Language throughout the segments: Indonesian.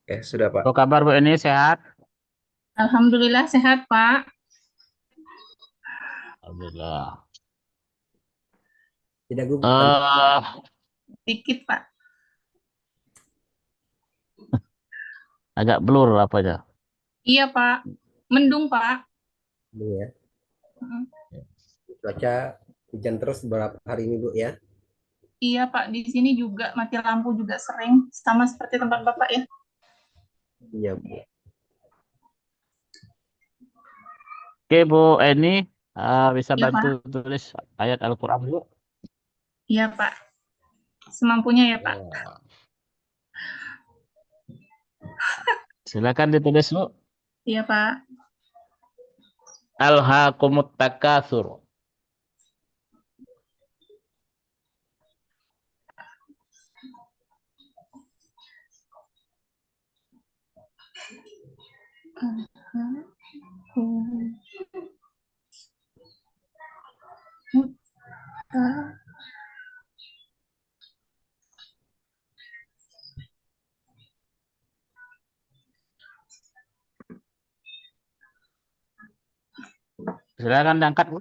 Sudah Pak. Apa kabar Bu ini sehat? Alhamdulillah sehat, Pak. Alhamdulillah. Tidak gugup kan? Eh, Dikit, Pak. agak blur apanya. Iya, Pak. Mendung, Pak. Bu ya. Mm. Cuaca hujan terus beberapa hari ini Bu ya. Iya, Pak. Di sini juga mati lampu juga sering. Sama seperti tempat Bapak ya. Iya Bu. Oke Bu Eni, bisa Iya, bantu Pak. tulis ayat Al-Quran dulu? Iya, Pak. Semampunya ya, Pak. Ya. Silakan ditulis Bu. Iya, Pak. Alhaakumut takatsur. Silakan diangkat Bu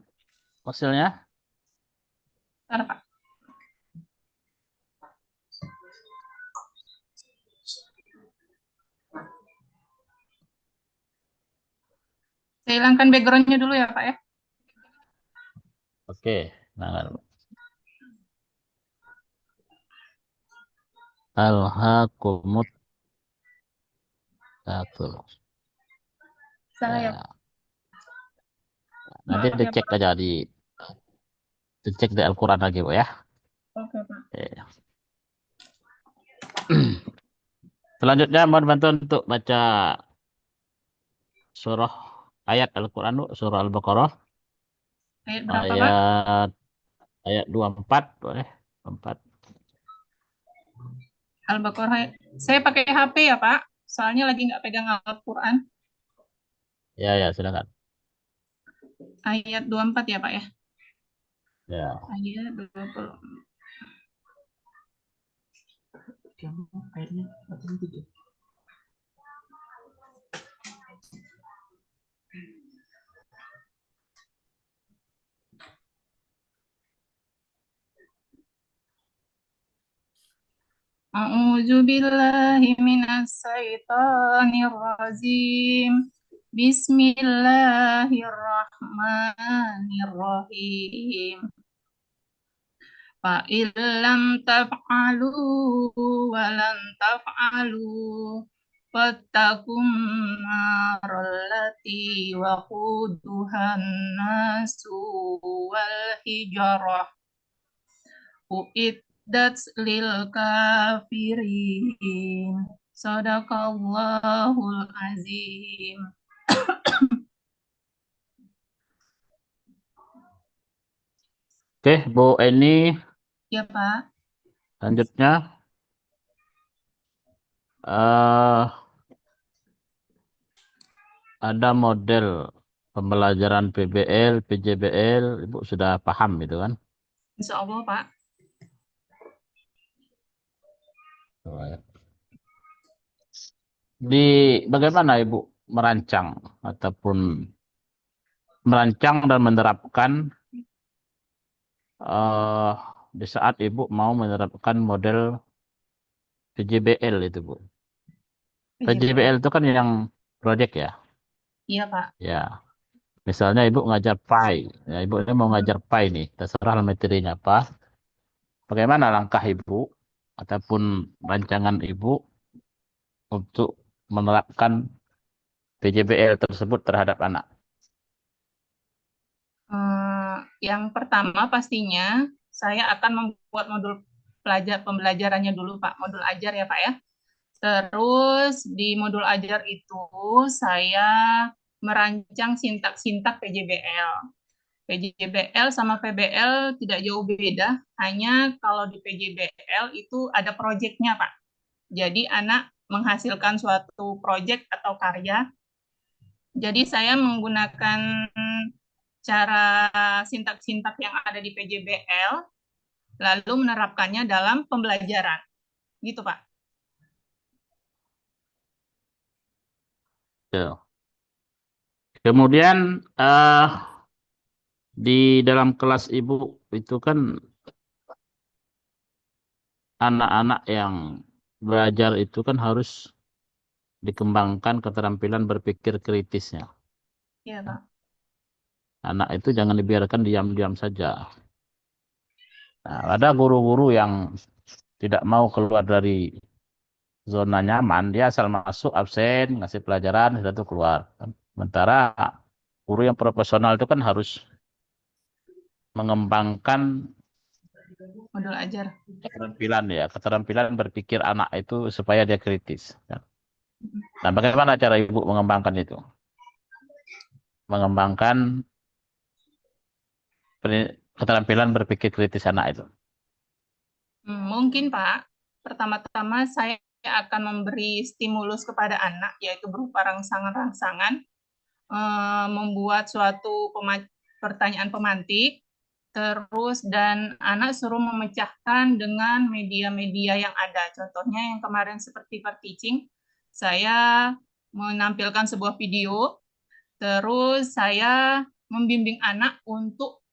hasilnya. Bentar, Pak. Saya hilangkan background-nya dulu ya, Pak ya. Oke. Nah, Alhaakumut takatsur. Salah ya, Pak. Ya. Nanti Maaf ya, dicek Pak. aja dicek di Al-Quran lagi Bu ya. Oke, Pak. Oke. Selanjutnya mohon bantu untuk baca surah ayat Al-Quran Bu, surah Al-Baqarah Ayat berapa, Pak? ayat ayat 24 boleh. 24. Al-Baqarah. Saya pakai HP ya, Pak. Soalnya lagi nggak pegang Al-Quran. Ya ya silakan. Ayat 24 ya, Pak ya. Ya. Ayat 20. A'udzu billahi minas syaitonir rajim. Bismillahirrahmanirrahim. Fa illam taf'alu wa lan taf'alu fattakum narallati waquduhan nasu wal hijarah uiddat lil kafirin. Sadaqallahul azim. Oke, Bu Eni, Ya, Pak. selanjutnya eh ada model pembelajaran PBL, PJBL, Ibu sudah paham itu kan? Insya Allah, Pak. Oh, ya. Di bagaimana Ibu merancang ataupun merancang dan menerapkan eh di saat Ibu mau menerapkan model PJBL itu, Bu. PJBL. PJBL itu kan yang proyek ya. Iya, Pak. Ya, misalnya Ibu ngajar PAI. Ya, Ibu ini mau ngajar PAI nih, terserah materinya apa. Bagaimana langkah Ibu ataupun rancangan Ibu untuk menerapkan PJBL tersebut terhadap anak? Yang pertama pastinya saya akan membuat modul pembelajarannya dulu, Pak. Modul ajar ya, Pak ya. Terus di modul ajar itu saya merancang sintak-sintak PJBL. PJBL sama PBL tidak jauh beda, hanya kalau di PJBL itu ada proyeknya, Pak. Jadi anak menghasilkan suatu proyek atau karya. Jadi saya menggunakan cara sintak-sintak yang ada di PJBL, lalu menerapkannya dalam pembelajaran. Gitu, Pak. Gitu. Kemudian di dalam kelas ibu itu kan anak-anak yang belajar itu kan harus dikembangkan keterampilan berpikir kritisnya. Ya, Pak. Anak itu jangan dibiarkan diam-diam saja. Nah, ada guru-guru yang tidak mau keluar dari zona nyaman, dia asal masuk absen, ngasih pelajaran, sudah itu keluar. Sementara guru yang profesional itu kan harus mengembangkan Modul ajar. keterampilan berpikir anak itu supaya dia kritis. Nah, bagaimana cara ibu mengembangkan itu? Mengembangkan keterampilan berpikir kritis anak itu. Mungkin Pak, pertama-tama saya akan memberi stimulus kepada anak, yaitu berupa rangsangan-rangsangan, membuat suatu pertanyaan pemantik, terus dan anak suruh memecahkan dengan media-media yang ada. Contohnya yang kemarin seperti part teaching, saya menampilkan sebuah video, terus saya membimbing anak untuk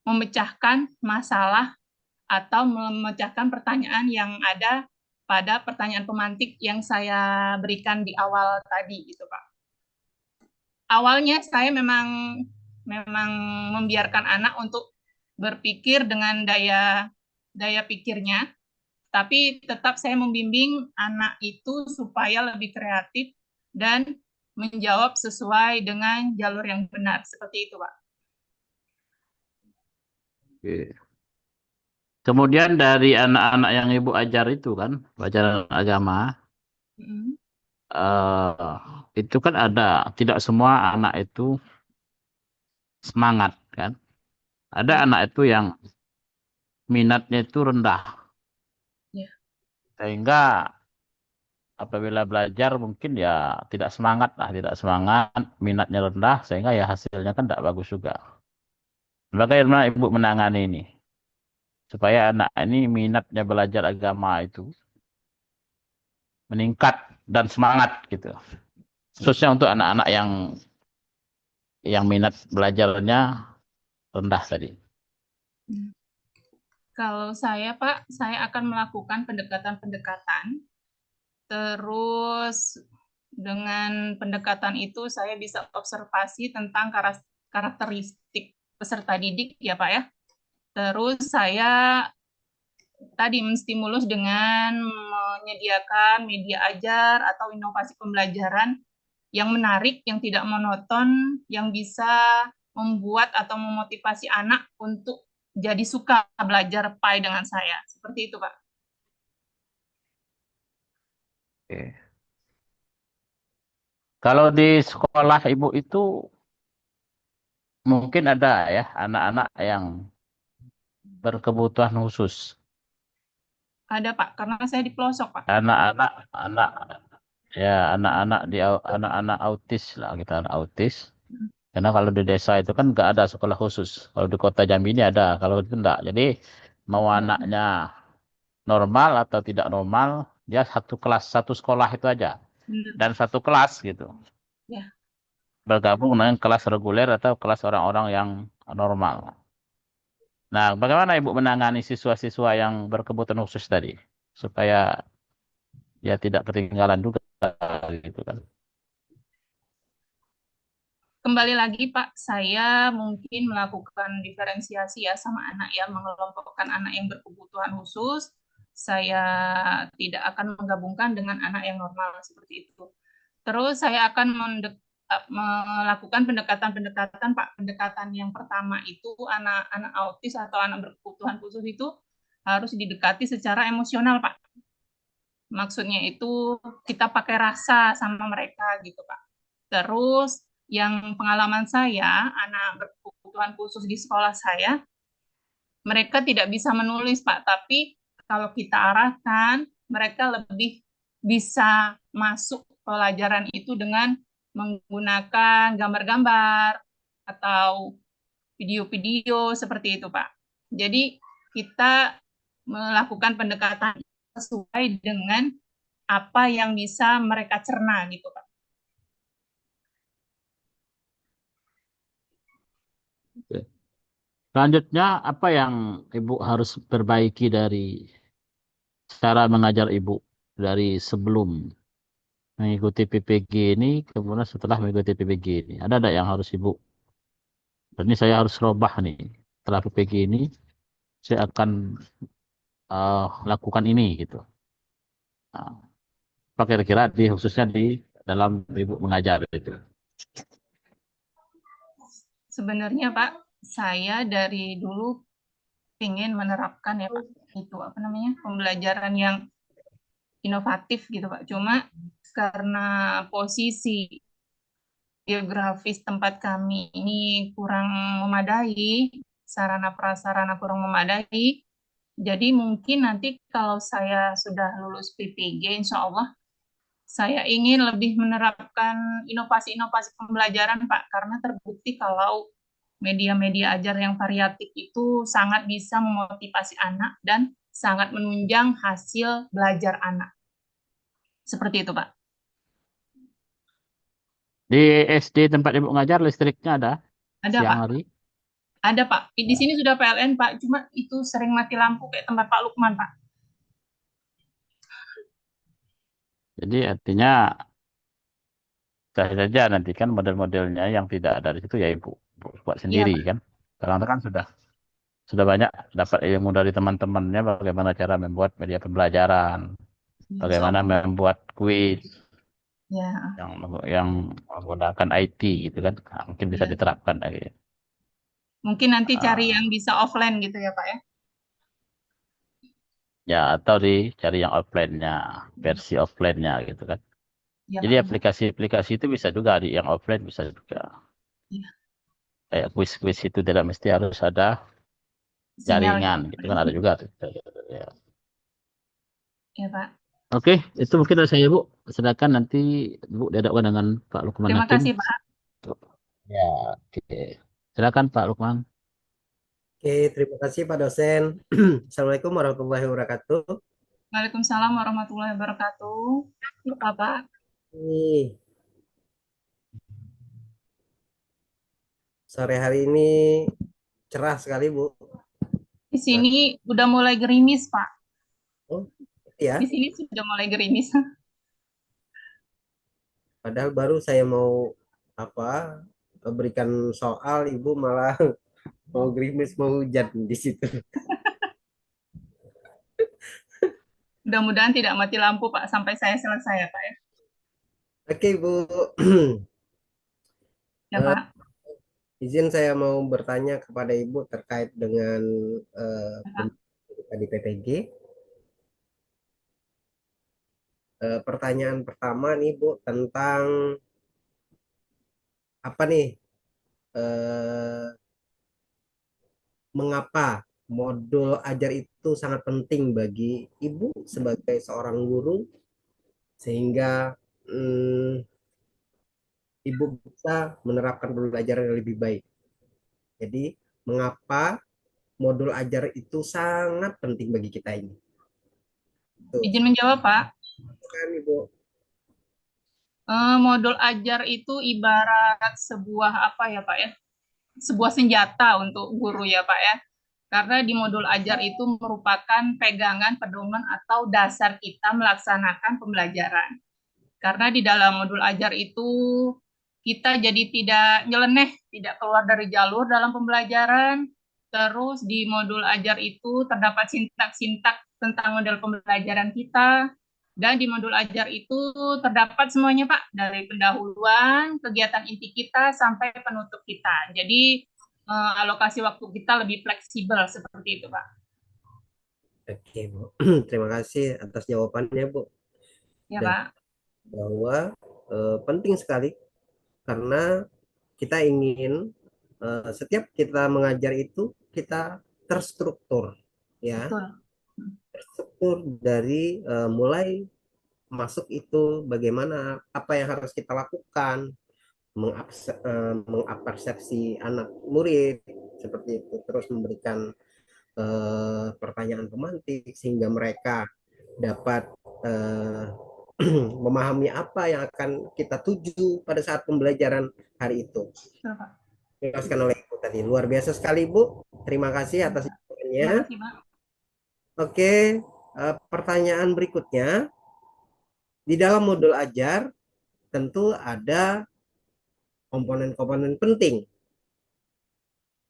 memecahkan masalah atau memecahkan pertanyaan yang ada pada pertanyaan pemantik yang saya berikan di awal tadi gitu Pak. Awalnya saya memang membiarkan anak untuk berpikir dengan daya pikirnya, tapi tetap saya membimbing anak itu supaya lebih kreatif dan menjawab sesuai dengan jalur yang benar seperti itu Pak. Oke. Kemudian dari anak-anak yang ibu ajar itu kan, pelajaran agama, itu kan ada, tidak semua anak itu semangat kan. Ada Ya. anak itu yang minatnya itu rendah. Ya. Sehingga apabila belajar mungkin ya tidak semangat lah, tidak semangat, minatnya rendah, sehingga ya hasilnya kan tidak bagus juga. Bagaimana ibu menangani ini? Supaya anak ini minatnya belajar agama itu meningkat dan semangat gitu. Khususnya untuk anak-anak yang minat belajarnya rendah tadi. Kalau saya, Pak, saya akan melakukan pendekatan-pendekatan. Terus dengan pendekatan itu saya bisa observasi tentang karakteristik peserta didik ya, Pak ya. Terus saya tadi menstimulus dengan menyediakan media ajar atau inovasi pembelajaran yang menarik, yang tidak monoton, yang bisa membuat atau memotivasi anak untuk jadi suka belajar PAI dengan saya. Seperti itu, Pak. Oke. Kalau di sekolah ibu itu mungkin ada ya anak-anak yang berkebutuhan khusus. Ada, Pak, karena saya di pelosok, Pak. Anak-anak anak-anak autis lah kita anak autis. Karena kalau di desa itu kan nggak ada sekolah khusus. Kalau di kota Jambi ini ada, kalau itu enggak. Jadi mau anaknya normal atau tidak normal, dia satu kelas, satu sekolah itu aja. Benar. Dan satu kelas gitu. Ya. Bergabung dengan kelas reguler atau kelas orang-orang yang normal. Nah, bagaimana Ibu menangani siswa-siswa yang berkebutuhan khusus tadi? Supaya ya tidak ketinggalan juga gitu kan. Kembali lagi, Pak, saya mungkin melakukan diferensiasi ya sama anak yang mengelompokkan anak yang berkebutuhan khusus. Saya tidak akan menggabungkan dengan anak yang normal seperti itu. Terus saya akan melakukan pendekatan-pendekatan, Pak. Pendekatan yang pertama itu anak-anak autis atau anak berkebutuhan khusus itu harus didekati secara emosional, Pak. Maksudnya itu kita pakai rasa sama mereka gitu, Pak. Terus yang pengalaman saya, anak berkebutuhan khusus di sekolah saya, mereka tidak bisa menulis, Pak, tapi kalau kita arahkan, mereka lebih bisa masuk pelajaran itu dengan menggunakan gambar-gambar atau video-video seperti itu, Pak. Jadi kita melakukan pendekatan sesuai dengan apa yang bisa mereka cerna gitu, Pak. Selanjutnya, apa yang Ibu harus perbaiki dari cara mengajar Ibu dari sebelum mengikuti PPG ini, kemudian setelah mengikuti PPG ini? Ada yang harus Ibu? Dan ini saya harus robah nih. Setelah PPG ini, saya akan lakukan ini gitu. Nah, apa kira-kira di khususnya di dalam Ibu mengajar itu? Sebenarnya Pak, saya dari dulu ingin menerapkan ya Pak, itu apa namanya, pembelajaran yang inovatif gitu Pak. Cuma karena posisi geografis tempat kami ini kurang memadai, sarana prasarana kurang memadai, jadi mungkin nanti kalau saya sudah lulus PPG, insya Allah saya ingin lebih menerapkan inovasi-inovasi pembelajaran, Pak, karena terbukti kalau media-media ajar yang variatif itu sangat bisa memotivasi anak dan sangat menunjang hasil belajar anak. Seperti itu, Pak. Di SD tempat Ibu ngajar listriknya ada Ada, siang Pak. hari? Ada, Pak. Di sini sudah PLN, Pak. Cuma itu sering mati lampu kayak tempat Pak Lukman, Pak. Jadi artinya saya saja nanti kan model-modelnya yang tidak ada di situ ya Ibu buat Iya, sendiri Pak. kan. Sekarang kan sudah banyak dapat ilmu dari teman-temannya bagaimana cara membuat media pembelajaran, Ya, insya bagaimana Allah. membuat kuis Ya, yang yang menggunakan IT gitu kan. Nah, mungkin bisa ya. diterapkan lagi. Mungkin nanti cari yang Ah, bisa offline gitu ya, Pak ya. ya atau dicari yang offline-nya, versi offline-nya gitu kan. Iya, Jadi Pak. aplikasi-aplikasi itu bisa juga di yang offline bisa juga. Iya. Kayak kuis-kuis itu tidak mesti harus ada Sinyal jaringan gitu. gitu kan ada juga tuh. Ya. Ya, Pak. Oke, itu mungkin dari saya Bu. Silakan nanti Bu dihadapkan dengan Pak Lukman Terima Hakim. kasih, Pak. Ya, oke. Silakan Pak Lukman. Oke, terima kasih Pak dosen. Assalamualaikum warahmatullahi wabarakatuh. Waalaikumsalam warahmatullahi wabarakatuh. Ya, Pak. Nih, sore hari ini cerah sekali, Bu. Di Mas. sini udah mulai gerimis, Pak. Oh, Di ya. sini sudah mulai gerimis. Padahal baru saya mau apa berikan soal, Ibu malah mau gerimis, mau hujan di situ. Mudah-mudahan tidak mati lampu, Pak, sampai saya selesai ya, Pak ya. Oke, Bu. Ya, Eh, Pak. izin saya mau bertanya kepada Ibu terkait dengan Ya, Pak. di PPG. Pertanyaan pertama nih, Bu, tentang apa nih? eh, Mengapa modul ajar itu sangat penting bagi ibu sebagai seorang guru sehingga mm, ibu bisa menerapkan pembelajaran yang lebih baik. Jadi, mengapa modul ajar itu sangat penting bagi kita ini? Tuh, Izin menjawab, Pak. kan Ibu. Modul ajar itu ibarat sebuah apa ya, Pak ya? Sebuah senjata untuk guru ya, Pak ya. Karena di modul ajar itu merupakan pegangan pedoman atau dasar kita melaksanakan pembelajaran. Karena di dalam modul ajar itu kita jadi tidak nyeleneh, tidak keluar dari jalur dalam pembelajaran. Terus di modul ajar itu terdapat sintak-sintak tentang model pembelajaran kita. Dan di modul ajar itu terdapat semuanya, Pak, dari pendahuluan, kegiatan inti kita, sampai penutup kita. Jadi alokasi waktu kita lebih fleksibel seperti itu, Pak. Oke, Bu. Terima kasih atas jawabannya, Bu. Ya, Dan Pak. bahwa penting sekali karena kita ingin setiap kita mengajar itu kita terstruktur, ya, Betul. terstruktur dari mulai masuk itu bagaimana apa yang harus kita lakukan, mengapersepsi anak murid seperti itu, terus memberikan pertanyaan pemantik sehingga mereka dapat eh, memahami apa yang akan kita tuju pada saat pembelajaran hari itu. Betul, Pak. Dijelaskan oleh Ibu tadi. Luar biasa sekali, Bu. Terima kasih atas Terima jawabannya. kasih, Pak. Oke, pertanyaan berikutnya. Di dalam modul ajar tentu ada komponen-komponen penting.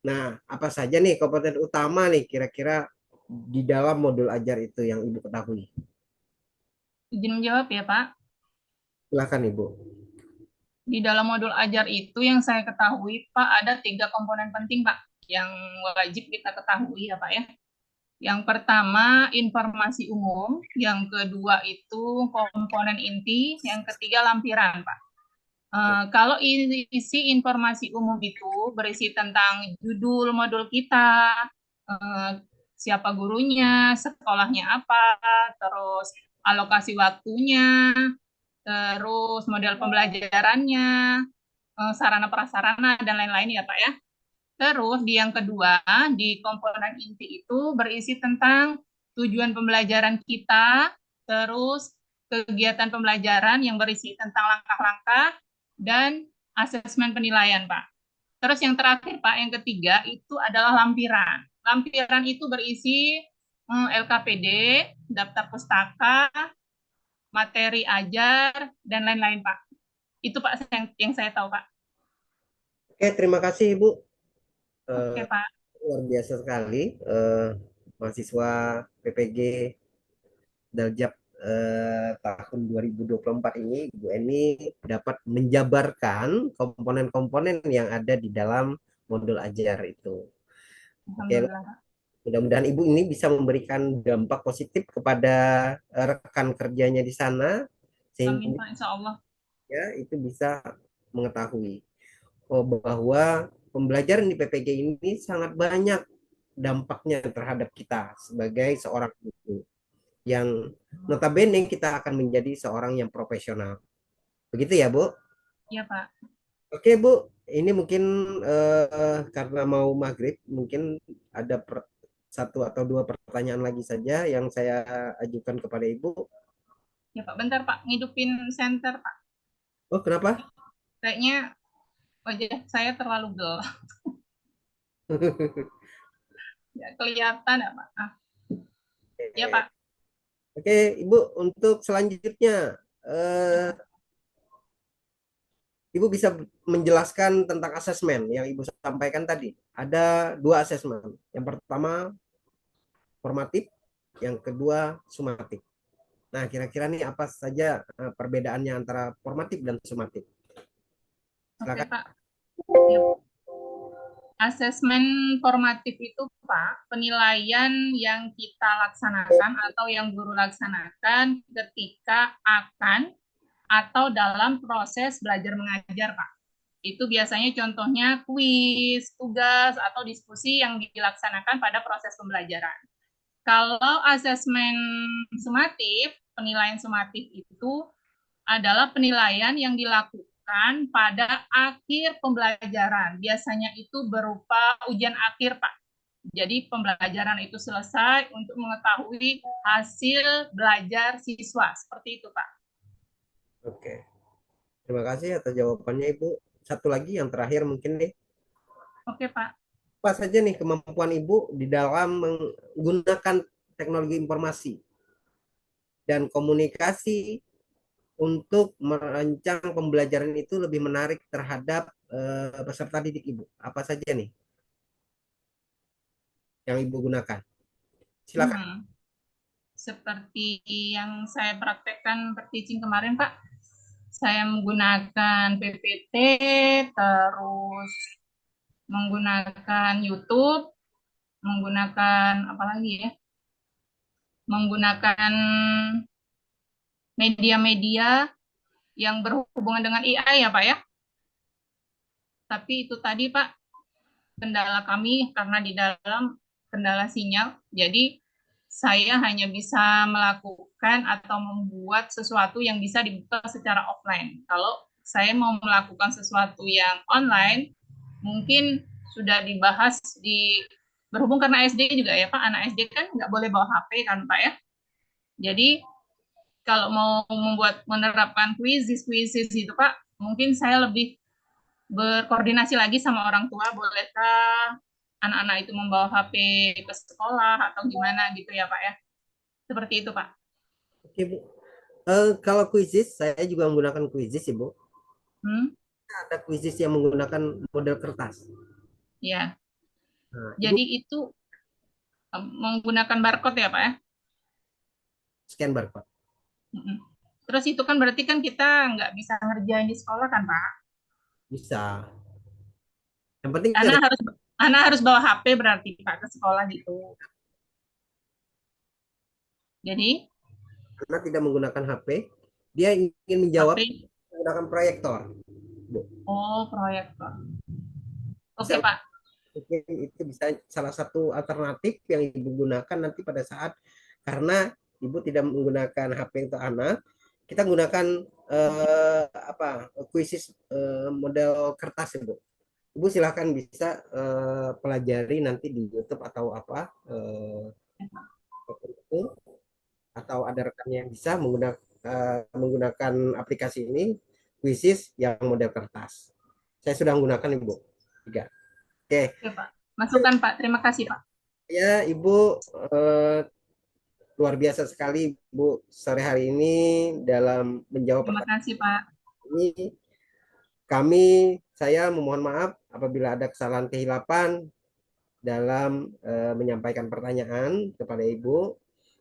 Nah, apa saja nih komponen utama nih kira-kira di dalam modul ajar itu yang Ibu ketahui? Izin menjawab ya, Pak. Silakan Ibu. Di dalam modul ajar itu yang saya ketahui, Pak, ada 3 komponen penting, Pak, yang wajib kita ketahui ya, Pak ya. Yang pertama, informasi umum. Yang kedua itu komponen inti. Yang ketiga, lampiran, Pak. Kalau isi informasi umum itu berisi tentang judul modul kita, eh, siapa gurunya, sekolahnya apa, terus alokasi waktunya, terus model pembelajarannya, sarana prasarana, dan lain-lain ya Pak ya. Terus di yang kedua, di komponen inti itu berisi tentang tujuan pembelajaran kita, terus kegiatan pembelajaran yang berisi tentang langkah-langkah, dan asesmen penilaian, Pak. Terus yang terakhir, Pak, yang ketiga itu adalah lampiran. Lampiran itu berisi LKPD, daftar pustaka, materi ajar, dan lain-lain, Pak. Itu, Pak, yang saya tahu, Pak. Oke, terima kasih Ibu. Oke, Pak. Luar biasa sekali. Mahasiswa PPG Daljab tahun 2024 ini, Bu Eni dapat menjabarkan komponen-komponen yang ada di dalam modul ajar itu. Oke, Alhamdulillah, Pak. mudah-mudahan Ibu ini bisa memberikan dampak positif kepada rekan kerjanya di sana, Amin, sehingga Pak. Insya Allah. ya itu bisa mengetahui bahwa pembelajaran di PPG ini sangat banyak dampaknya terhadap kita sebagai seorang guru yang notabene kita akan menjadi seorang yang profesional. Begitu ya, Bu? Iya, Pak. Oke, Bu. Ini mungkin karena mau maghrib, mungkin ada satu atau dua pertanyaan lagi saja yang saya ajukan kepada Ibu. Ya, Pak. Bentar, Pak. Ngidupin senter, Pak. Oh, kenapa? Kayaknya wajah saya terlalu gelap. Ya, kelihatan ya, Pak. Ya, Pak. Oke, Ibu, untuk selanjutnya, Ya, eh, Pak. Ibu bisa menjelaskan tentang asesmen yang Ibu sampaikan tadi. Ada 2 asesmen. Yang pertama formatif, yang kedua sumatif. Nah, kira-kira nih apa saja perbedaannya antara formatif dan sumatif? Oke, Silakan. Pak. Ya. Asesmen formatif itu, Pak, penilaian yang kita laksanakan atau yang guru laksanakan ketika akan atau dalam proses belajar mengajar, Pak. Itu biasanya contohnya kuis, tugas, atau diskusi yang dilaksanakan pada proses pembelajaran. Kalau asesmen sumatif, penilaian sumatif itu adalah penilaian yang dilakukan pada akhir pembelajaran. Biasanya itu berupa ujian akhir, Pak. Jadi pembelajaran itu selesai untuk mengetahui hasil belajar siswa. Seperti itu, Pak. Oke. Terima kasih atas jawabannya, Ibu. Satu lagi yang terakhir mungkin nih. Oke, Pak. Apa saja nih kemampuan Ibu di dalam menggunakan teknologi informasi dan komunikasi untuk merancang pembelajaran itu lebih menarik terhadap peserta didik Ibu? Apa saja nih yang Ibu gunakan? Silakan. Hmm. Seperti yang saya praktekkan per-teaching kemarin, Pak. Saya menggunakan PPT, terus menggunakan YouTube, menggunakan apa lagi ya? Menggunakan media-media yang berhubungan dengan AI ya, Pak ya. Tapi itu tadi, Pak, kendala kami karena di dalam kendala sinyal. Jadi saya hanya bisa melakukan atau membuat sesuatu yang bisa dibuka secara offline. Kalau saya mau melakukan sesuatu yang online, mungkin sudah dibahas di berhubung karena SD juga ya Pak, anak SD kan nggak boleh bawa HP kan Pak ya. Jadi kalau mau menerapkan kuisis itu Pak, mungkin saya lebih berkoordinasi lagi sama orang tua, bolehkah anak-anak itu membawa HP ke sekolah atau gimana gitu ya Pak ya? Seperti itu Pak. Oke, Bu. Kalau kuisis, saya juga menggunakan kuisis, Ibu. Hmm? Ada kuisis yang menggunakan model kertas. Ya, Nah, Ibu jadi itu menggunakan barcode ya Pak ya? scan barcode. Mm-mm. Terus itu kan berarti kan kita nggak bisa ngerjain di sekolah kan Pak? Bisa. Yang penting Anak ada, harus anak harus bawa HP berarti Pak ke sekolah gitu. Jadi karena tidak menggunakan HP, dia ingin menjawab HP, menggunakan proyektor. Bu. oh proyektor. Bisa, Oke Pak. mungkin itu bisa salah satu alternatif yang Ibu gunakan nanti pada saat, karena Ibu tidak menggunakan HP untuk anak, kita gunakan apa kuisis model kertas, Ibu. Ibu silahkan bisa pelajari nanti di YouTube atau apa atau ada rekan yang bisa menggunakan aplikasi ini, kuisis yang model kertas. Saya sudah menggunakan, Ibu. Tiga. Oke, Oke Pak. Masukkan Pak. Terima kasih Pak. ya Ibu, eh, luar biasa sekali Bu sore hari ini dalam menjawab Terima pertanyaan kasih Pak. ini. Saya memohon maaf apabila ada kesalahan kehilapan dalam menyampaikan pertanyaan kepada Ibu.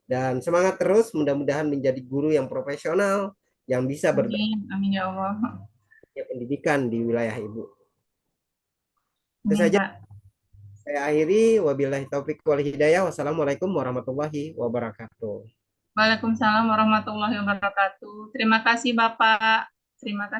Dan semangat terus, mudah-mudahan menjadi guru yang profesional, yang bisa berdampak Amin. Amin ya Allah. pendidikan di wilayah Ibu. Itu Amin saja Pak. saya akhiri. Wabillahi taufik wal hidayah. Wassalamualaikum warahmatullahi wabarakatuh. Waalaikumsalam warahmatullahi wabarakatuh. Terima kasih Bapak. Terima kasih.